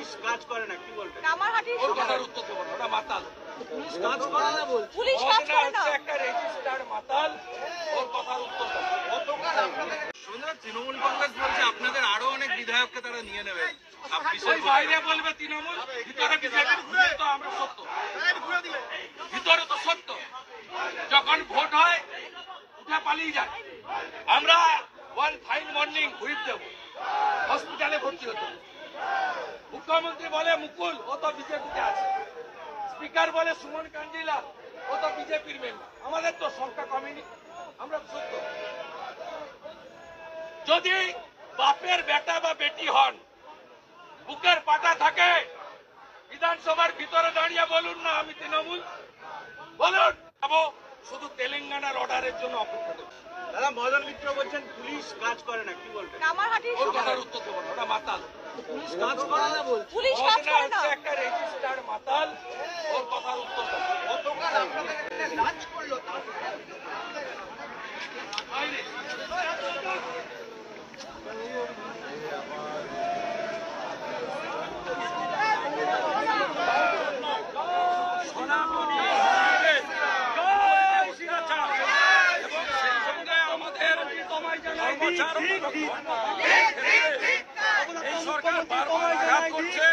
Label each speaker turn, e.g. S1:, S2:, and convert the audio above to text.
S1: Police কাজ করে না, কি বলবেন?
S2: ওর কথার উত্তর দেবো না, ওটা মাতাল।
S1: পুলিশ কাজ করে না বলছে।
S3: পুলিশ কাজ করে না।
S2: একটা রেজিস্টার্ড মাতাল, ওর কথার উত্তর দেবো।
S1: শুনলেন তৃণমূল কংগ্রেস বলছে আপনাদের আরো অনেক বিধায়ককে তারা নিয়ে নেবে।
S2: ওই বাইরে বলবে তৃণমূল, ভিতরে বিজেপি, তো আমরা সত্য, ভিতরে তো সত্য। যখন ভোট হয় উঠে পালিয়ে যায়। আমরা ওয়ান ফাইন মর্নিং হুইপ দেব, হসপিটালে ভর্তি হতো। মুখ্যমন্ত্রী বলে মুকুল, ও তো বিজেপিতে আছে। স্পিকার বলে সুমন কাঞ্জিলা, ও তো বিজেপির মেম্বার। আমাদের তো সংখ্যা কমেনি, আমরা সত্য। যদি বাপের বেটা বা বেটি হন, বুকের পাটা থাকে, বিধানসভার ভিতরে দাঁড়িয়ে বলুন না আমি তৃণমূল, বলুন। শুধু তেলেঙ্গানার অর্ডারের জন্য অপেক্ষা দেব।
S1: দাদা মদন মিত্র বলছেন পুলিশ কাজ করে না, কি বলবেন?
S2: ওর কথার উত্তর দেবো না, ওটা মাতাল।
S1: পুলিশ কাজ করে না বলছে।
S3: পুলিশ কাজ করে না।
S2: একটা রেজিস্টার্ড মাতাল, ওর কথার উত্তর দেবো।
S1: গতকাল আপনাদের এখানে লাঞ্চ করলো তার
S2: এই সরকার বারবার আঘাত করছে।